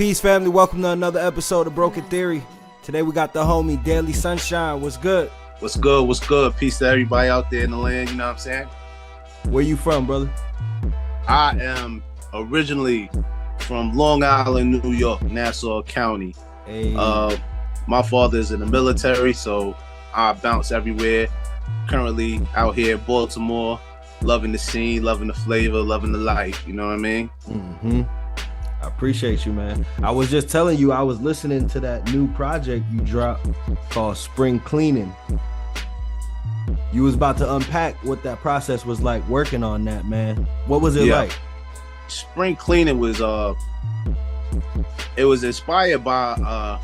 Peace, family. Welcome to another episode of Broken Theory. Today we got the homie Daily Sunshine. What's good? What's good? What's good? Peace to everybody out there in the land. You know what I'm saying? Where you from, brother? I am originally from Long Island, New York, Nassau County. Hey. My father's in the military, so I bounce everywhere. Currently out here in Baltimore, loving the scene, loving the flavor, loving the life. You know what I mean? Mm-hmm. I appreciate you, man. I was just telling you, I was listening to that new project you dropped called Spring Cleaning. You was about to unpack what that process was like working on that, man. What was it like? Spring Cleaning was it was inspired by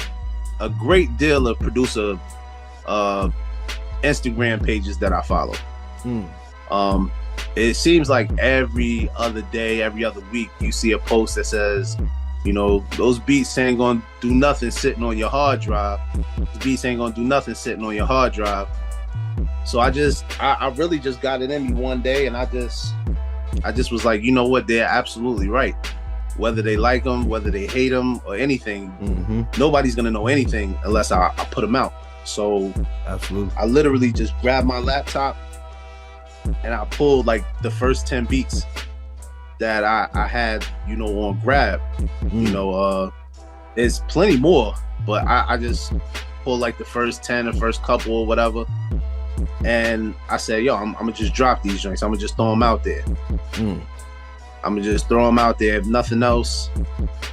a great deal of producer Instagram pages that I follow. It seems like every other day, every other week, you see a post that says, you know, those beats ain't gonna do nothing sitting on your hard drive. The beats ain't gonna do nothing sitting on your hard drive. So I really just got it in me one day, and I just was like, you know what, they're absolutely right. Whether they like them, whether they hate them, or anything, nobody's gonna know anything unless I put them out. So absolutely, I literally just grabbed my laptop and I pulled like the first 10 beats that I had, you know, on Grab. You know, there's plenty more, but I just pulled like the first 10, the first couple or whatever. And I said, yo, I'm gonna just drop these joints. I'm gonna just throw them out there. I'm gonna just throw them out there. If nothing else,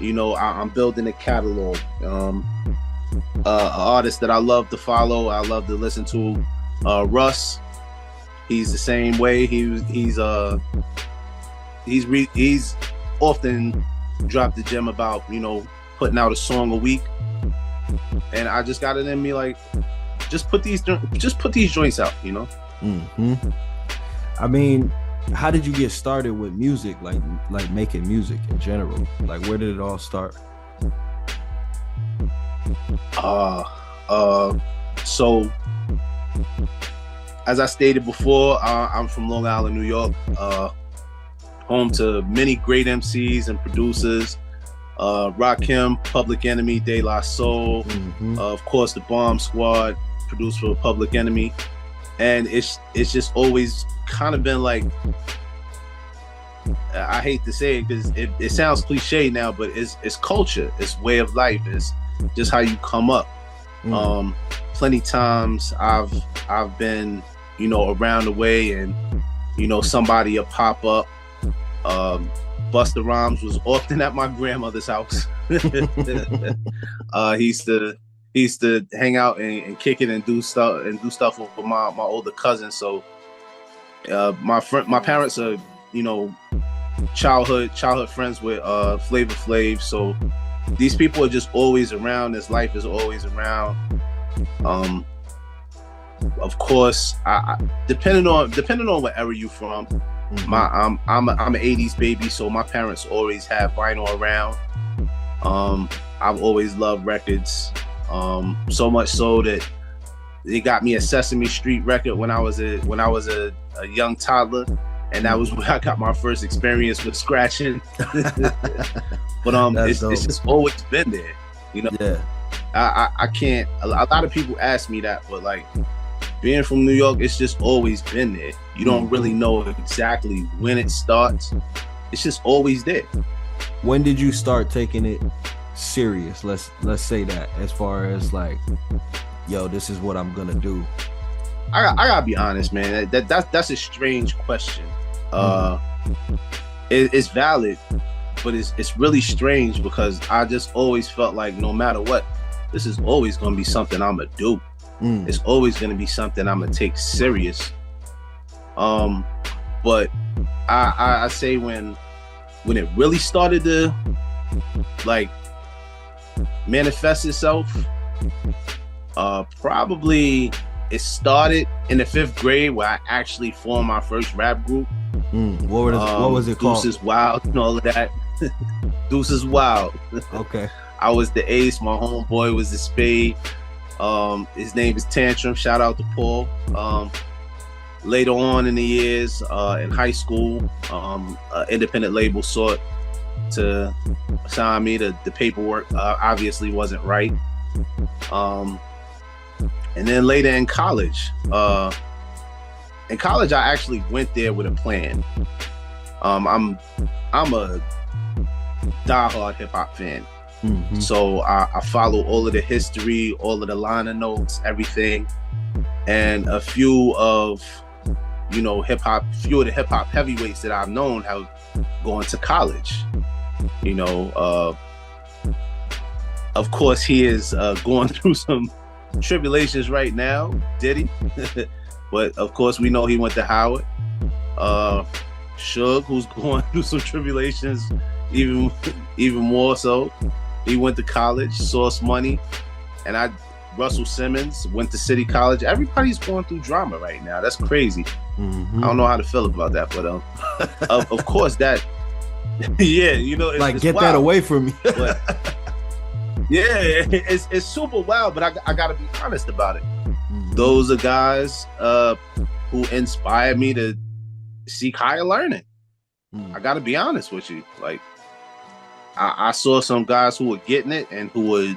you know, I'm building a catalog. An artist that I love to follow, I love to listen to, Russ. He's the same way. He's often dropped the gem about, you know, putting out a song a week. And I just got it in me like, just put these joints out, you know. I mean, how did you get started with music, like making music in general? Like, where did it all start? So as I stated before, I'm from Long Island, New York, home to many great MCs and producers. Breauxkin, Public Enemy, De La Soul, of course the Bomb Squad, produced for Public Enemy, and it's just always kind of been like, I hate to say it because it sounds cliche now, but it's culture, it's way of life, it's just how you come up. Plenty times I've been, you know, around the way, and you know, somebody will pop up. Busta Rhymes was often at my grandmother's house. He used to hang out and kick it and do stuff with my older cousin. So my parents are, you know, childhood friends with Flavor Flav. So these people are just always around. This life is always around. Of course, I depending on what era you from. I'm an 80s baby, so my parents always have vinyl around. I've always loved records, so much so that they got me a Sesame Street record when I was a young toddler, and that was when I got my first experience with scratching. But it's just always been there, you know. Yeah. I can't. A lot of people ask me that, but like, being from New York, it's just always been there. You don't really know exactly when it starts. It's just always there. When did you start taking it serious? Let's say that, as far as like, yo, this is what I'm gonna do. I gotta be honest, man. That's a strange question. It's valid, but it's really strange because I just always felt like no matter what, this is always gonna be something I'm gonna do. It's always going to be something I'm going to take serious. But I say when it really started to like manifest itself, probably it started in the 5th grade where I actually formed my first rap group. What was it called? Deuces Wild and all of that. Deuces Wild. Okay. I was the ace. My homeboy was the spade. His name is Tantrum. Shout out to Paul. Later on in the years, in high school, independent label sought to sign me. The paperwork obviously wasn't right. And then later in college, I actually went there with a plan. I'm a diehard hip hop fan. Mm-hmm. So I follow all of the history, all of the liner notes, everything. And a few of the hip hop heavyweights that I've known have gone to college. Of course, he is going through some tribulations right now, Diddy. But of course, we know he went to Howard. Suge, who's going through some tribulations, even more so. He went to college, Source Money, and Russell Simmons went to City College. Everybody's going through drama right now. That's crazy. Mm-hmm. I don't know how to feel about that, but of course that, yeah, it's get wild. That away from me. But, yeah, it's super wild, but I gotta be honest about it. Mm-hmm. Those are guys who inspired me to seek higher learning. I gotta be honest with you. Like, I saw some guys who were getting it and who were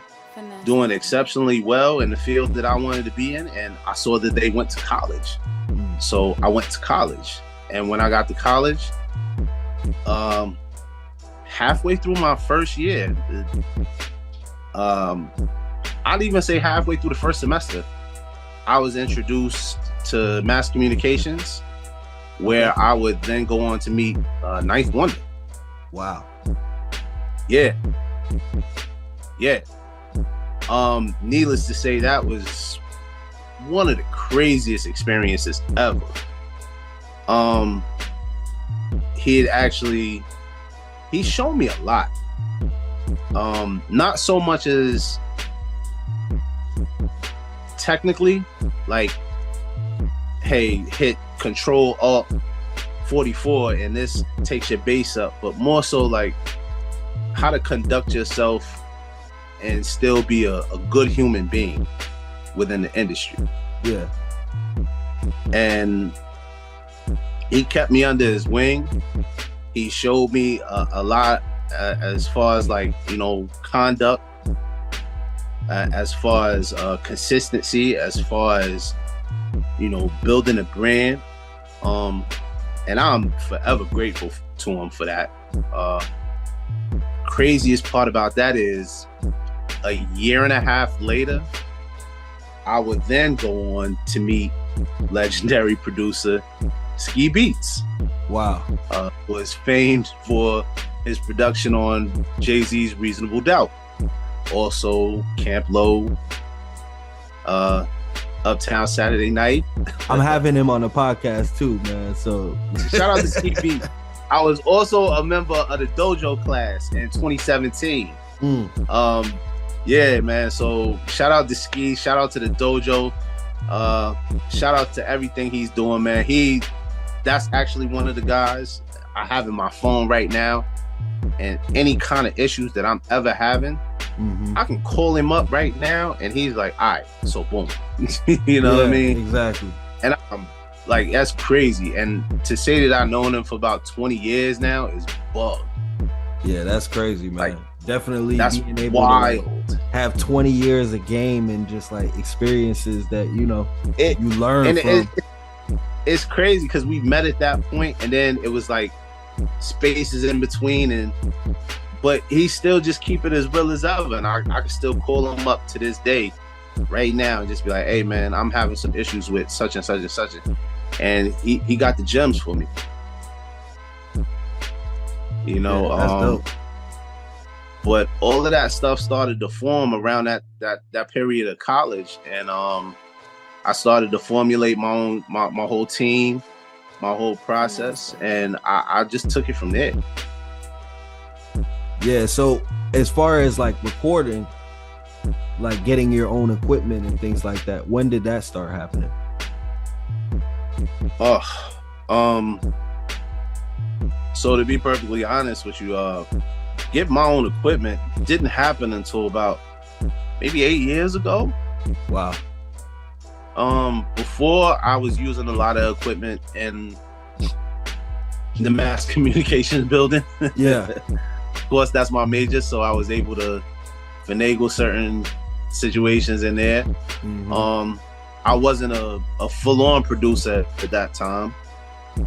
doing exceptionally well in the field that I wanted to be in, and I saw that they went to college. So I went to college, and when I got to college, halfway through my first year, I'd even say halfway through the first semester, I was introduced to mass communications, where I would then go on to meet Ninth Wonder. Wow. Yeah. Needless to say, that was one of the craziest experiences ever. He showed me a lot. Not so much as technically, like, hey, hit Control Alt 44 and this takes your bass up, but more so like how to conduct yourself and still be a good human being within the industry. Yeah. And he kept me under his wing. He showed me a lot as far as conduct, as far as consistency, as far as building a brand. And I'm forever grateful to him for that. Craziest part about that is a year and a half later, I would then go on to meet legendary producer Ski Beats. Wow. Was famed for his production on Jay-Z's Reasonable Doubt. Also Camp Low, Uptown Saturday Night. I'm having him on the podcast too, man. So shout out to Ski Beats. I was also a member of the Dojo class in 2017. Yeah, man. So shout out to Ski, shout out to the Dojo, shout out to everything he's doing, man. That's actually one of the guys I have in my phone right now. And any kind of issues that I'm ever having, I can call him up right now and he's like, all right, so boom. You know what I mean? Exactly. And I'm like, that's crazy. And to say that I've known him for about 20 years now is bug. Yeah, that's crazy, man. Like, definitely that's being able wild. To have 20 years of game and just like experiences that you learn from. It's crazy because we met at that point and then it was like spaces in between, but he's still just keeping as real as ever, and I can still call him up to this day right now and just be like, hey man, I'm having some issues with such and such and such, and he got the gems for me. That's dope. But all of that stuff started to form around that period of college, and I started to formulate my whole team, my whole process, and I just took it from there. Yeah, so as far as like recording, like getting your own equipment and things like that, when did that start happening? So to be perfectly honest with you, get my own equipment didn't happen until about maybe 8 years ago. Wow. Before I was using a lot of equipment in the mass communications building. Yeah. course, that's my major, so I was able to finagle certain situations in there. Mhm. I wasn't a full-on producer at that time.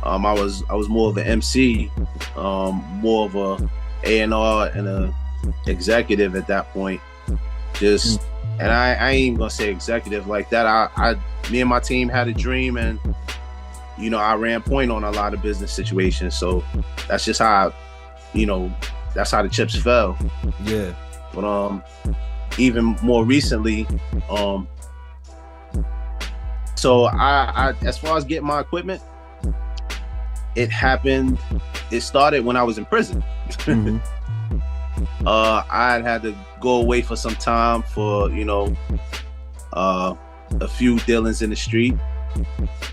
I was more of an MC, more of a A&R and a executive at that point. Just and I ain't even gonna say executive like that. Me and my team had a dream, and I ran point on a lot of business situations. So that's just how that's how the chips fell. Yeah. But even more recently, so I as far as getting my equipment, it started when I was in prison. Mm-hmm. I had to go away for some time for a few dealings in the street,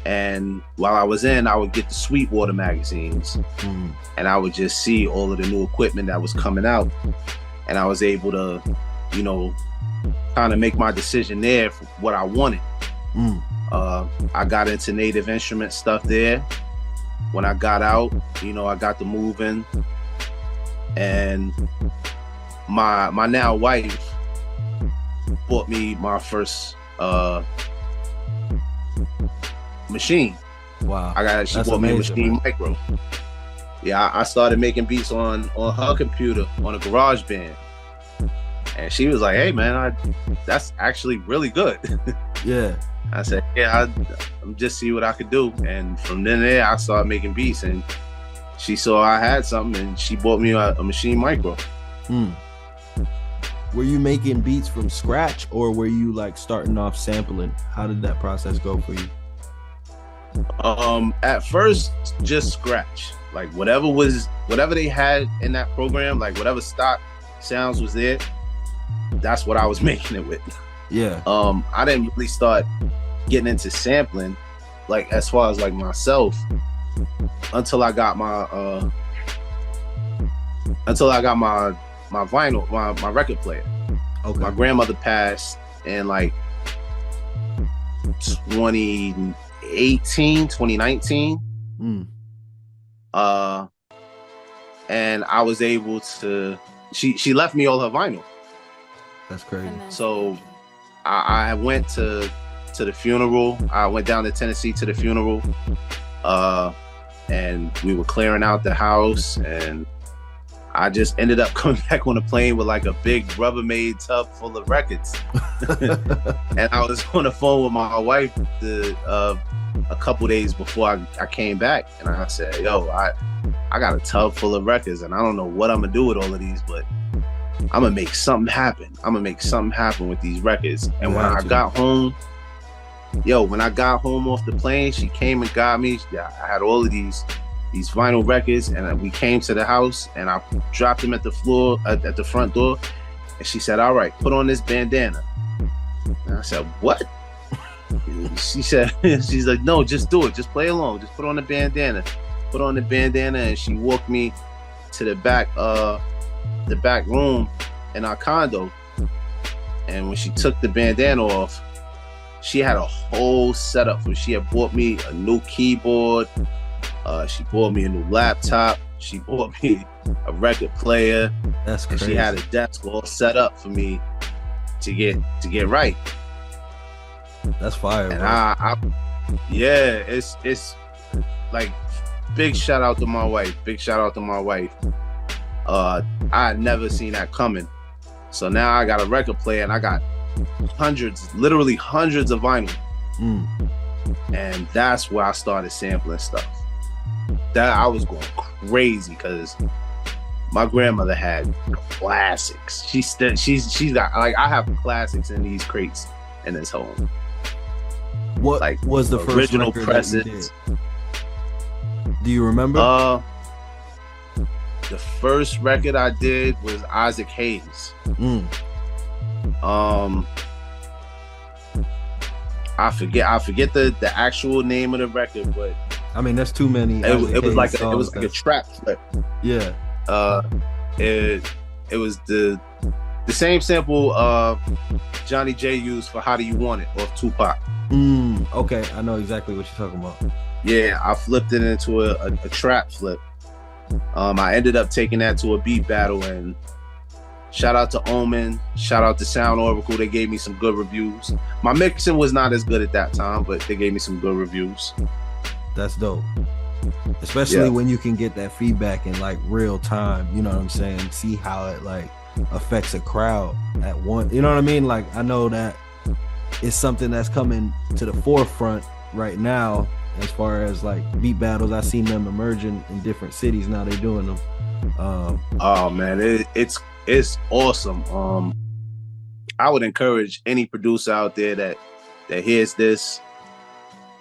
and while I was in, I would get the Sweetwater magazines, and I would just see all of the new equipment that was coming out, and I was able to kind of make my decision there for what I wanted. I got into Native Instrument stuff there. When I got out, I got to moving, and my now wife bought me my first machine. Wow. She That's bought me a amazing, Machine man. Micro. Yeah, I started making beats on her computer on a GarageBand, and she was like, "Hey, man, that's actually really good." Yeah. I said, "Yeah, I'm just see what I could do," and from then there, I started making beats, and she saw I had something, and she bought me a Machine Micro. Were you making beats from scratch, or were you like starting off sampling? How did that process go for you? At first, just scratch. Like whatever they had in that program, like whatever stock sounds was there, that's what I was making it with. Yeah. I didn't really start getting into sampling, like as far as like myself, until I got my vinyl, my record player. Okay. My grandmother passed in like 2019. And I was able to. She left me all her vinyl. That's crazy. So I went to the funeral. I went down to Tennessee to the funeral, and we were clearing out the house, and I just ended up coming back on a plane with like a big Rubbermaid tub full of records. And I was on the phone with my wife a couple days before I came back, and I said, "Yo, I got a tub full of records, and I don't know what I'm gonna do with all of these, but I'm gonna make something happen. I'm gonna make something happen with these records." And when I got home, off the plane, she came and got me. Yeah, I had all of these vinyl records, and we came to the house, and I dropped them at the floor at the front door, and she said, "All right, put on this bandana." And I said, "What?" She said, she's like, "No, just do it. Just play along. Just put on the bandana." Put on the bandana, and she walked me to the back room in our condo. And when she took the bandana off, she had a whole setup. She had bought me a new keyboard. She bought me a new laptop. She bought me a record player. That's crazy. And she had a desk all set up for me to get right. That's fire. And bro. it's like big shout out to my wife. I had never seen that coming. So now I got a record player, and I got literally hundreds of vinyl. And that's where I started sampling stuff. That I was going crazy because my grandmother had classics. She's got, like, I have classics in these crates in this home. What like was the first original record presses? that you did? Do you remember? The first record I did was Isaac Hayes. I forget the actual name of the record, but I mean, that's too many. It was like a trap flip. Yeah. It was the same sample Johnny J used for "How Do You Want It" off Tupac. Okay, I know exactly what you're talking about. Yeah, I flipped it into a trap flip, I ended up taking that to a beat battle, and shout out to Omen, shout out to Sound Oracle. They gave me some good reviews. My mixing was not as good at that time, but they gave me some good reviews. That's dope. Especially when you can get that feedback in like real time, you know what I'm saying? See how it like affects a crowd at one, you know what I mean? Like, I know that it's something that's coming to the forefront right now as far as like beat battles. I've seen them emerging in different cities now. They're doing them. Oh man, it's awesome. I would encourage any producer out there that hears this,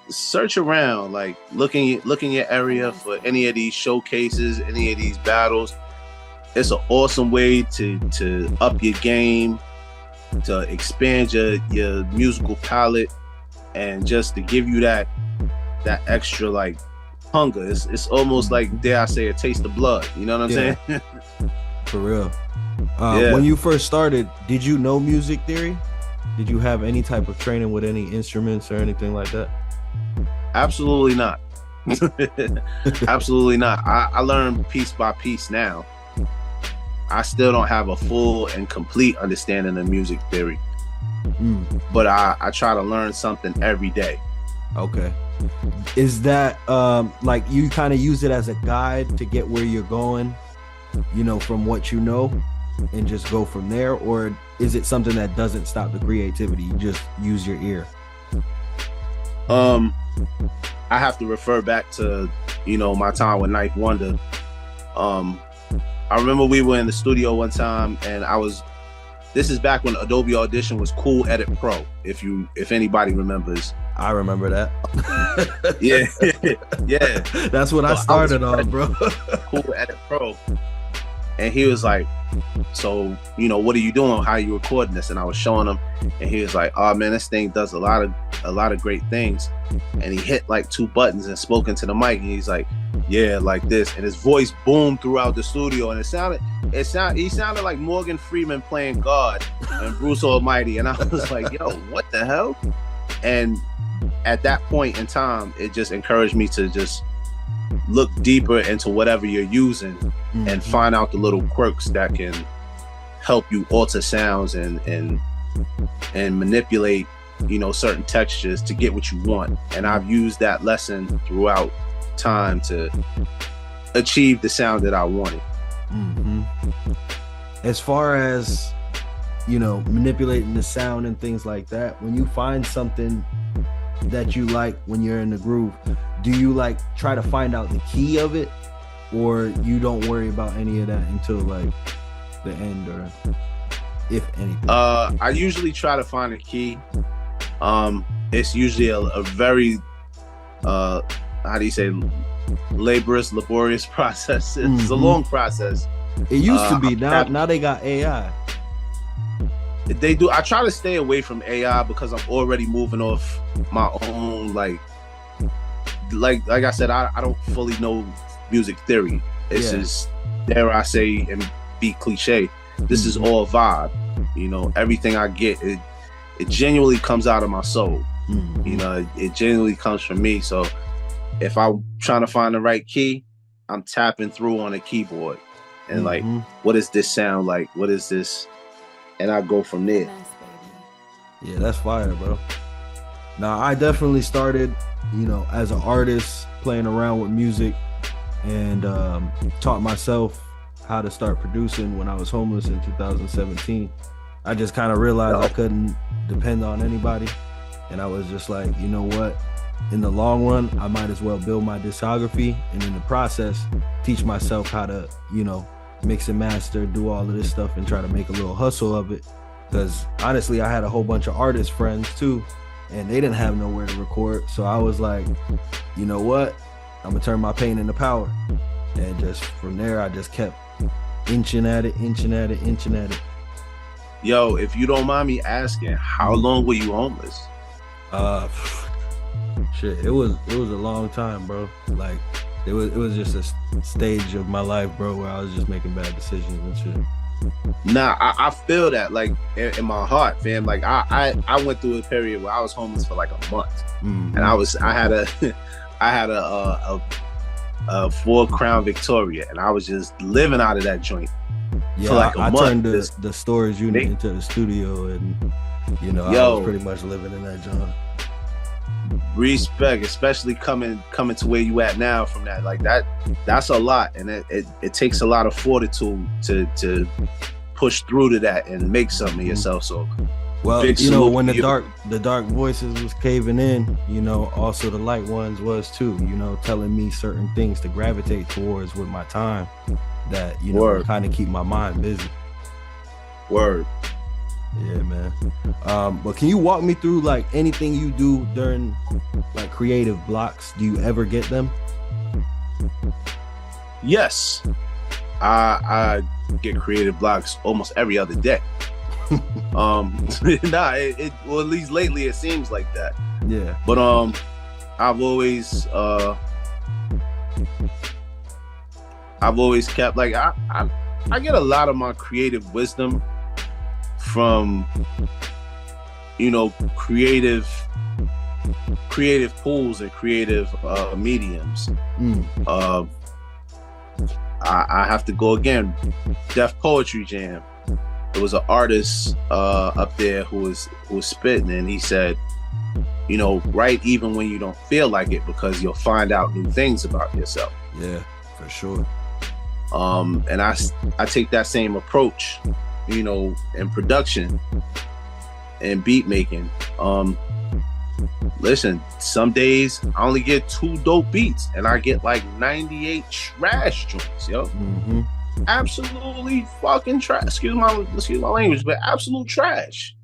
search around, like look in your area for any of these showcases, any of these battles. It's an awesome way to up your game, to expand your musical palette, and just to give you that extra like hunger. It's almost like, dare I say, a taste of blood. You know what I'm saying? For real. When you first started, did you know music theory? Did you have any type of training with any instruments or anything like that? Absolutely not. Absolutely not. I learned piece by piece now. I still don't have a full and complete understanding of music theory, but I try to learn something every day. Okay. Is that like you kind of use it as a guide to get where you're going, you know, from what you know, and just go from there? Or is it something that doesn't stop the creativity? You just use your ear? I have to refer back to, you know, my time with Ninth Wonder. I remember we were in the studio one time, and this is back when Adobe Audition was Cool Edit Pro, if anybody remembers. I remember that. yeah. That's what I started on, bro. Cool Edit Pro. And he was like, so, you know, what are you doing? How are you recording this? And I was showing him, and he was like, oh man, this thing does a lot of great things. And he hit like 2 buttons and spoke into the mic, and he's like, yeah, like this. And his voice boomed throughout the studio, and he sounded like Morgan Freeman playing God and Bruce Almighty. And I was like, yo, what the hell? And at that point in time, it just encouraged me to just look deeper into whatever you're using and find out the little quirks that can help you alter sounds and manipulate, you know, certain textures to get what you want. And I've used that lesson throughout time to achieve the sound that I wanted. As far as, you know, manipulating the sound and things like that, when you find something that you like when you're in the groove, do you like try to find out the key of it, or you don't worry about any of that until like the end, or if anything? I usually try to find a key. It's usually a very how do you say, laborious process. It's a long process. It used to be. Now they got AI. They do. I try to stay away from AI because I'm already moving off my own, like I said, I don't fully know music theory. It's just, dare I say, and be cliche, this is all vibe. You know, everything I get, it genuinely comes out of my soul. You know, it genuinely comes from me. So if I'm trying to find the right key, I'm tapping through on a keyboard and like, what does this sound like? What is this? And I go from there. Yeah, that's fire, bro. Now, I definitely started, you know, as an artist, playing around with music, and taught myself how to start producing when I was homeless in 2017. I just kind of realized I couldn't depend on anybody, and I was just like, you know what? In the long run, I might as well build my discography, and in the process, teach myself how to, you know, mix and master, do all of this stuff, and try to make a little hustle of it. Because honestly, I had a whole bunch of artist friends too, and they didn't have nowhere to record. So I was like, you know what? I'm gonna turn my pain into power. And just from there, I just kept inching at it. Yo, if you don't mind me asking, how long were you homeless? Shit, it was a long time, bro. Like, it was just a stage of my life, bro, where I was just making bad decisions and shit. Nah, I feel that, like, in my heart, fam. Like, I went through a period where I was homeless for like a month, and I had a Ford Crown Victoria, and I was just living out of that joint. Yeah, for like a I month. turned the storage unit into the studio, and you know, I was pretty much living in that joint. Respect, especially coming to where you at now from that. Like that's a lot, and it takes a lot of fortitude to push through to that and make something of yourself. So, well, you know, when the dark voices was caving in, you know, also the light ones was too, you know, telling me certain things to gravitate towards with my time that, you know, kind of keep my mind busy. Word. Yeah, man. But can you walk me through like anything you do during like creative blocks? Do you ever get them? Yes. I get creative blocks almost every other day. Well, at least lately it seems like that. Yeah. But I've always kept like I get a lot of my creative wisdom from, you know, creative pools and creative mediums. I have to go again. Def Poetry Jam. There was an artist up there who was spitting, and he said, you know, write even when you don't feel like it, because you'll find out new things about yourself. Yeah, for sure. And I take that same approach, you know, in production and beat making. Listen, some days I only get 2 dope beats and I get like 98 trash joints, yo. Absolutely fucking trash. Excuse my language, but absolute trash.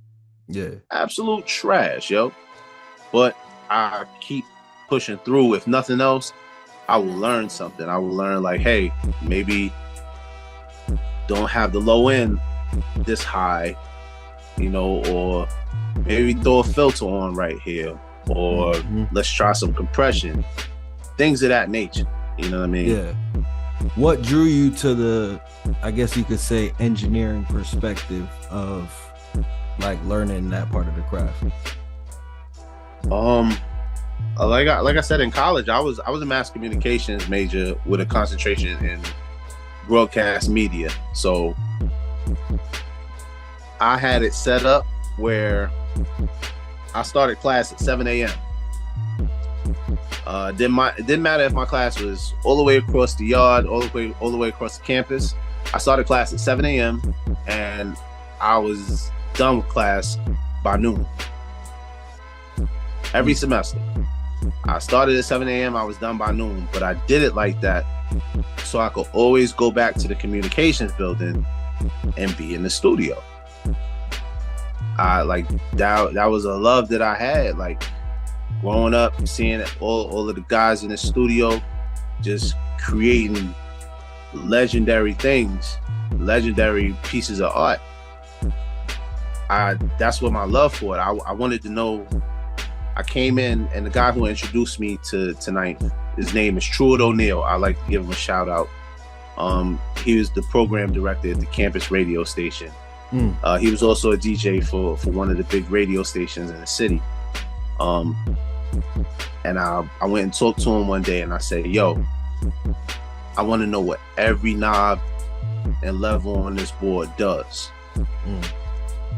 Yeah. Absolute trash, yo. But I keep pushing through. If nothing else, I will learn something. I will learn like, hey, maybe don't have the low end this high, you know, or maybe throw a filter on right here, or let's try some compression, things of that nature. You know what I mean? Yeah. What drew you to the, I guess you could say, engineering perspective of like learning that part of the craft? Like I said, in college, I was a mass communications major with a concentration in broadcast media. So I had it set up where I started class at 7 a.m. It didn't matter if my class was all the way across the yard, all the way across the campus. I started class at 7 a.m. and I was done with class by noon. Every semester. I started at 7 a.m. I was done by noon, but I did it like that so I could always go back to the communications building and be in the studio. I like that was a love that I had, like growing up, seeing all of the guys in the studio just creating legendary things, legendary pieces of art. That's what my love for it. I wanted to know. I came in, and the guy who introduced me to tonight, his name is Truett O'Neill. I like to give him a shout out. He was the program director at the campus radio station. He was also a DJ for one of the big radio stations in the city. And I went and talked to him one day, and I said, yo, I want to know what every knob and level on this board does.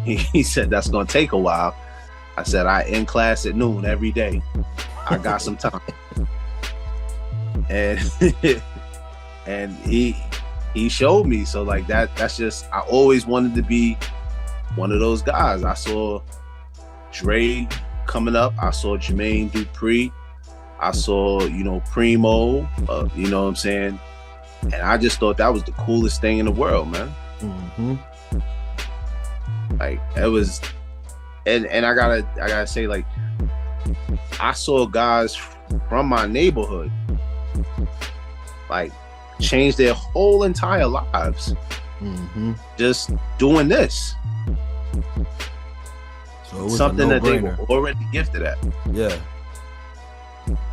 He said, that's going to take a while. I said, I in class at noon every day. I got some time. And and he showed me. So like that's just, I always wanted to be one of those guys. I saw Dre coming up. I saw Jermaine Dupri. I saw, you know, Primo, you know what I'm saying? And I just thought that was the coolest thing in the world, man. Like it was, and I gotta say, like, I saw guys from my neighborhood like change their whole entire lives just doing this. So it was something that they were already gifted at. Yeah.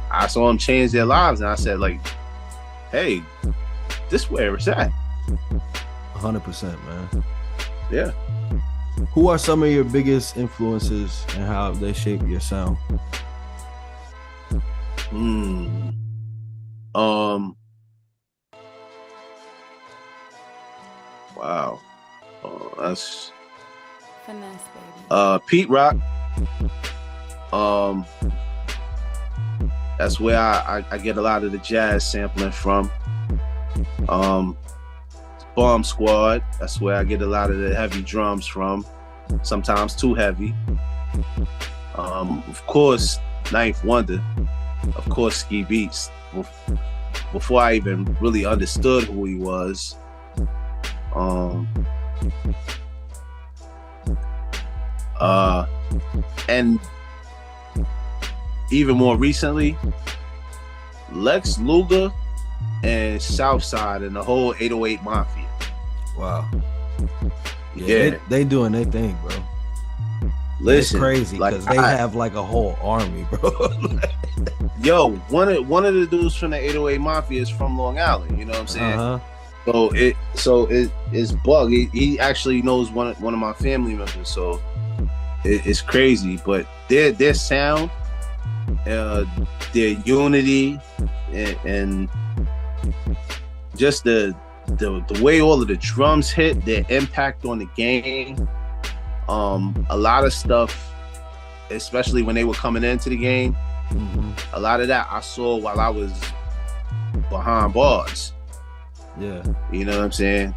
I saw them change their lives, and I said, like, hey, this where it's at. 100%, man. Yeah. Who are some of your biggest influences and how they shape your sound? Wow. Oh, that's Finesse, baby. Pete Rock. That's where I get a lot of the jazz sampling from. Bomb Squad. That's where I get a lot of the heavy drums from. Sometimes too heavy. Of course, Ninth Wonder. Of course, Ski Beats. Before I even really understood who he was. And even more recently, Lex Luger and Southside and the whole 808 Mafia. Wow. Yeah. They doing their thing, bro. Listen, it's crazy because they have like a whole army, bro. Yo, one of the dudes from the 808 Mafia is from Long Island. You know what I'm saying? Uh-huh. So it's Bug. He actually knows one of my family members. So it's crazy, but their sound, their unity, and just the way all of the drums hit, their impact on the game. A lot of stuff, especially when they were coming into the game, a lot of that I saw while I was behind bars. Yeah. You know what I'm saying?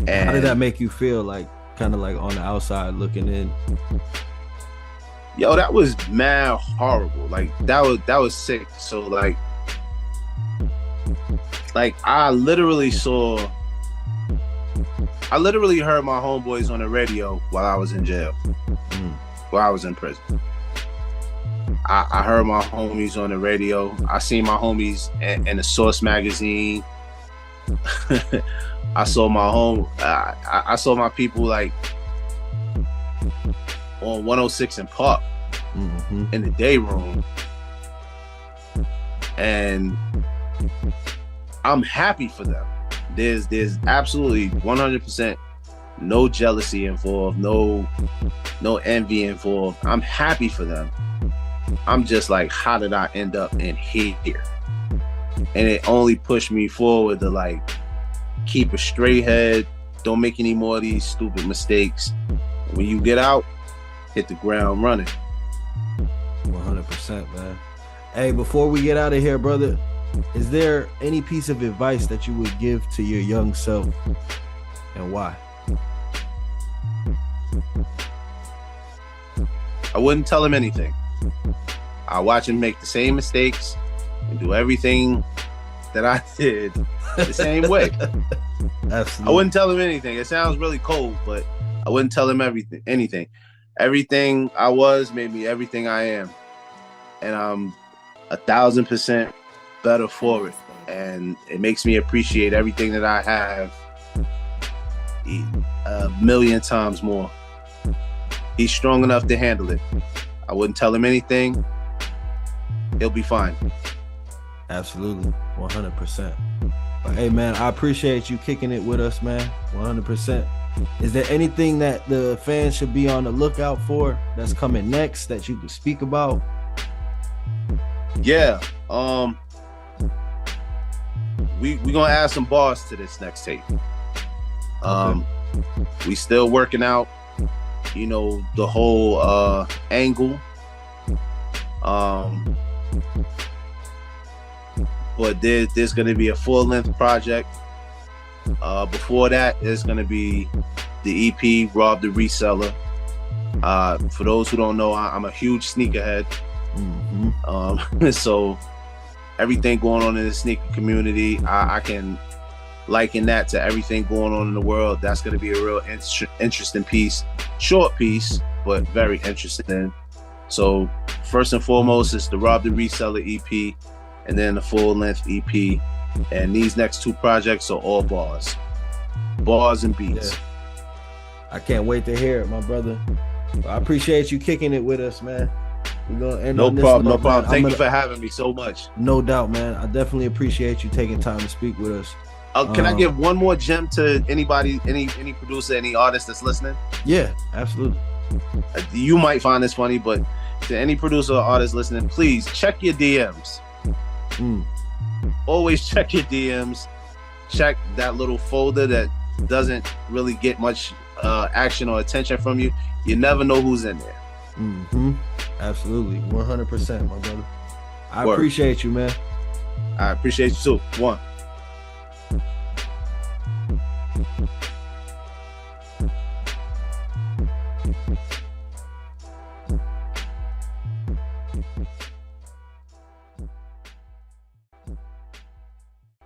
And how did that make you feel, like kind of like on the outside looking in? Yo, that was mad horrible. Like that was sick. So like I literally heard my homeboys on the radio while I was in jail, while I was in prison. I heard my homies on the radio. I seen my homies in the Source magazine. I saw I saw my people like on 106 in Park in the day room, and I'm happy for them. There's absolutely 100% no jealousy involved, no envy involved. I'm happy for them. I'm just like, how did I end up in here? And it only pushed me forward to like keep a straight head, don't make any more of these stupid mistakes. When you get out, hit the ground running. 100%, man. Hey, before we get out of here, brother, is there any piece of advice that you would give to your young self, and why? I wouldn't tell him anything. I watch him make the same mistakes and do everything that I did the same way. Absolutely. I wouldn't tell him anything. It sounds really cold, but I wouldn't tell him anything. Everything I was made me everything I am, and I'm 1,000% better for it, and it makes me appreciate everything that I have a million times more. He's strong enough to handle it. I wouldn't tell him anything. He'll be fine. Absolutely, 100%. But hey, man, I appreciate you kicking it with us, man. 100%. Is there anything that the fans should be on the lookout for that's coming next that you could speak about? Yeah. We gonna add some bars to this next tape. We still working out, you know, the whole angle. But there's gonna be a full-length project. Before that, there's gonna be the EP Rob the Reseller. For those who don't know, I'm a huge sneakerhead. So everything going on in the sneaker community, I can liken that to everything going on in the world. That's going to be a real interesting piece. Short piece, but very interesting. So first and foremost, it's the Rob the Reseller EP, and then the full-length EP. And these next two projects are all bars and beats. Yeah. I can't wait to hear it, my brother. I appreciate you kicking it with us, man. We're gonna end on this No note, problem. man. Thank you for having me so much. No doubt, man. I definitely appreciate you taking time to speak with us. Can I give one more gem to anybody, any producer, any artist that's listening? Yeah, absolutely. You might find this funny, but to any producer or artist listening, please check your DMs. Always check your DMs. Check that little folder that doesn't really get much action or attention from you, you never know who's in there. Mm-hmm. Absolutely. 100%, my brother. I Word. appreciate you, man. I appreciate you too. One.